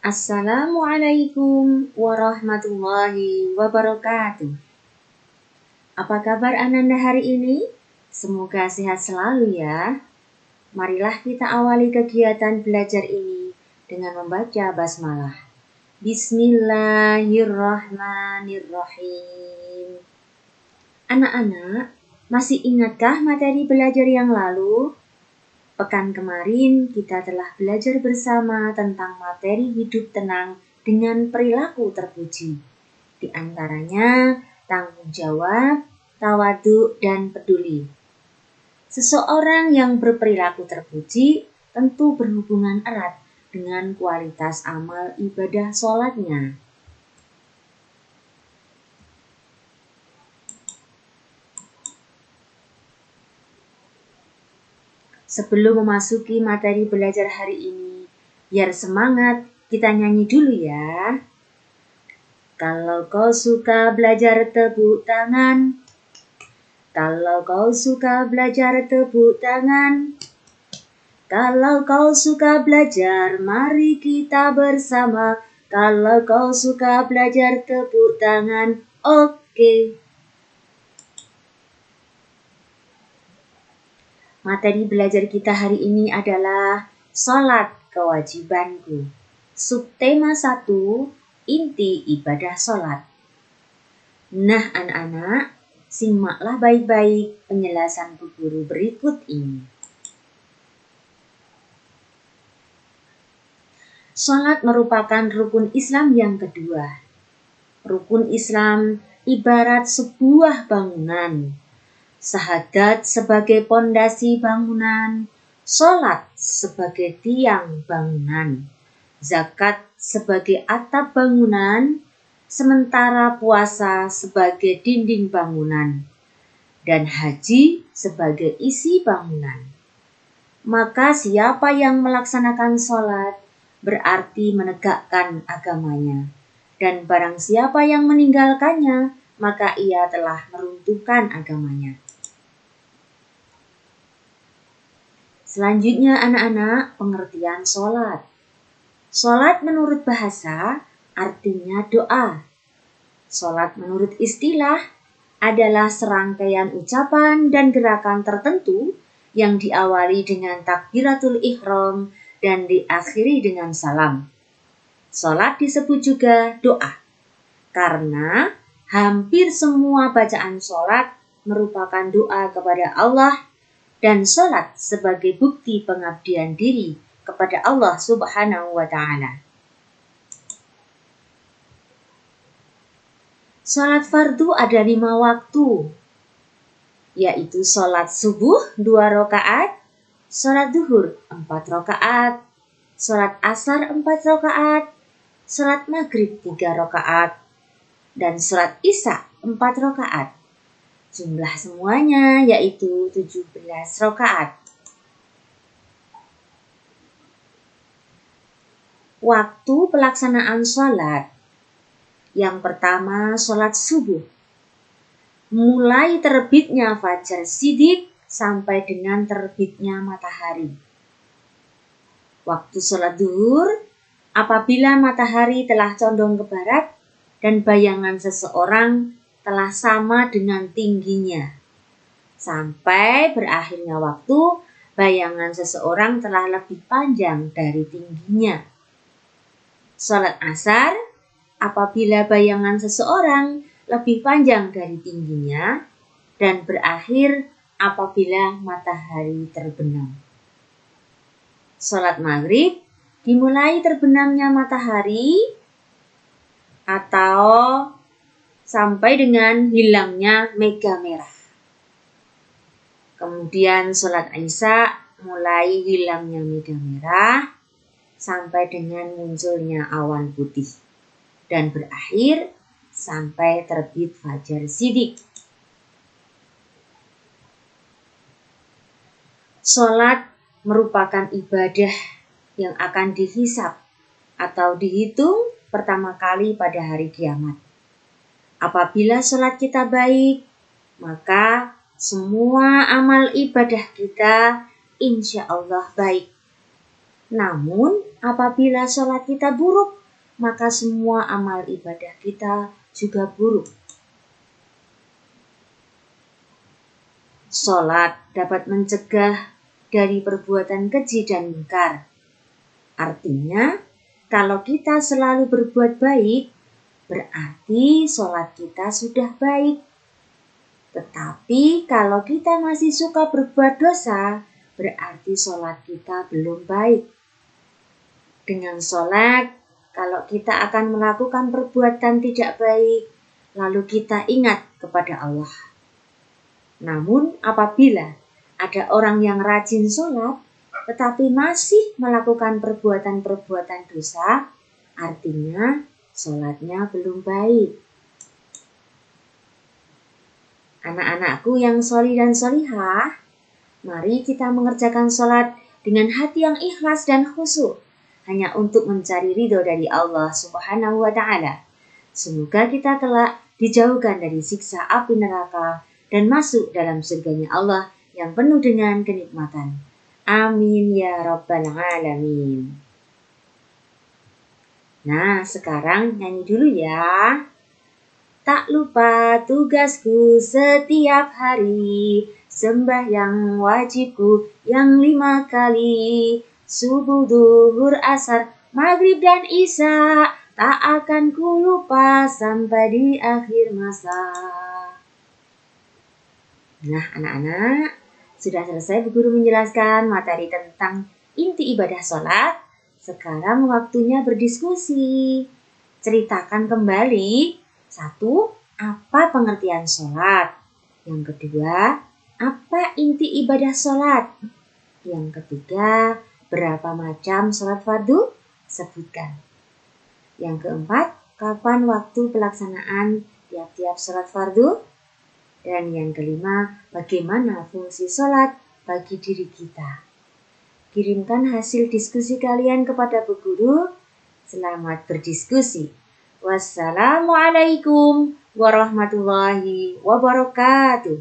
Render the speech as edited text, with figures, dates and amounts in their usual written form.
Assalamualaikum warahmatullahi wabarakatuh. Apa kabar Ananda hari ini? Semoga sehat selalu ya. Marilah kita awali kegiatan belajar ini dengan membaca basmalah. Bismillahirrahmanirrahim. Anak-anak, masih ingatkah materi belajar yang lalu? Pekan kemarin kita telah belajar bersama tentang materi hidup tenang dengan perilaku terpuji. Di antaranya tanggung jawab, tawadhu, dan peduli. Seseorang yang berperilaku terpuji tentu berhubungan erat dengan kualitas amal ibadah sholatnya. Sebelum memasuki materi belajar hari ini, biar semangat, kita nyanyi dulu ya. Kalau kau suka belajar tepuk tangan. Kalau kau suka belajar tepuk tangan. Kalau kau suka belajar, mari kita bersama. Kalau kau suka belajar tepuk tangan, oke. Materi belajar kita hari ini adalah sholat kewajibanku. Subtema 1, inti ibadah sholat. Nah anak-anak, simaklah baik-baik penjelasan Bu Guru berikut ini. Sholat merupakan rukun Islam yang kedua. Rukun Islam ibarat sebuah bangunan. Syahadat sebagai pondasi bangunan, sholat sebagai tiang bangunan, zakat sebagai atap bangunan, sementara puasa sebagai dinding bangunan, dan haji sebagai isi bangunan. Maka siapa yang melaksanakan sholat berarti menegakkan agamanya, dan barang siapa yang meninggalkannya, maka ia telah meruntuhkan agamanya. Selanjutnya anak-anak, pengertian sholat. Sholat menurut bahasa artinya doa. Sholat menurut istilah adalah serangkaian ucapan dan gerakan tertentu yang diawali dengan takbiratul ihram dan diakhiri dengan salam. Sholat disebut juga doa karena hampir semua bacaan sholat merupakan doa kepada Allah dan sholat sebagai bukti pengabdian diri kepada Allah Subhanahu wa Ta'ala. Sholat fardu ada 5 waktu, yaitu sholat subuh 2 rakaat, sholat duhur 4 rakaat, sholat asar 4 rakaat, sholat maghrib 3 rakaat, dan sholat isya 4 rakaat. Jumlah semuanya yaitu 17 rakaat. Waktu pelaksanaan sholat. Yang pertama, sholat subuh. Mulai terbitnya fajar shidik sampai dengan terbitnya matahari. Waktu sholat duhur, apabila matahari telah condong ke barat dan bayangan seseorang telah sama dengan tingginya. Sampai berakhirnya waktu, bayangan seseorang telah lebih panjang dari tingginya. Sholat asar, apabila bayangan seseorang lebih panjang dari tingginya dan berakhir apabila matahari terbenam. Sholat maghrib, dimulai terbenamnya matahari atau sampai dengan hilangnya mega merah. Kemudian sholat isya mulai hilangnya mega merah sampai dengan munculnya awan putih. Dan berakhir sampai terbit fajar shidik. Sholat merupakan ibadah yang akan dihisab atau dihitung pertama kali pada hari kiamat. Apabila sholat kita baik, maka semua amal ibadah kita insya Allah baik. Namun, Apabila sholat kita buruk, maka semua amal ibadah kita juga buruk. Sholat dapat mencegah dari perbuatan keji dan mungkar. Artinya, kalau kita selalu berbuat baik, berarti sholat kita sudah baik. Tetapi kalau kita masih suka berbuat dosa, berarti sholat kita belum baik. Dengan sholat, kalau kita akan melakukan perbuatan tidak baik, lalu kita ingat kepada Allah. Namun apabila ada orang yang rajin sholat, tetapi masih melakukan perbuatan-perbuatan dosa, artinya sholatnya belum baik. Anak-anakku yang sholih dan sholihah, mari kita mengerjakan sholat dengan hati yang ikhlas dan khusyuk, hanya untuk mencari ridho dari Allah Subhanahu wa Ta'ala. Semoga kita kelak dijauhkan dari siksa api neraka dan masuk dalam surganya Allah yang penuh dengan kenikmatan. Amin ya rabbal alamin. Nah, sekarang nyanyi dulu ya. Tak lupa tugasku setiap hari, sembahyang wajibku yang 5 kali, subuh, duhur, asar, maghrib dan isya, tak akan ku lupa sampai di akhir masa. Nah, anak-anak, sudah selesai Bu Guru menjelaskan materi tentang inti ibadah sholat. Sekarang waktunya berdiskusi. Ceritakan kembali. 1. Apa pengertian sholat? Yang kedua, apa inti ibadah sholat? Yang ketiga, berapa macam sholat fardu? Sebutkan. Yang keempat, kapan waktu pelaksanaan tiap-tiap sholat fardu? Dan yang kelima, bagaimana fungsi sholat bagi diri kita? Kirimkan hasil diskusi kalian kepada Bu Guru. Selamat berdiskusi. Wassalamualaikum warahmatullahi wabarakatuh.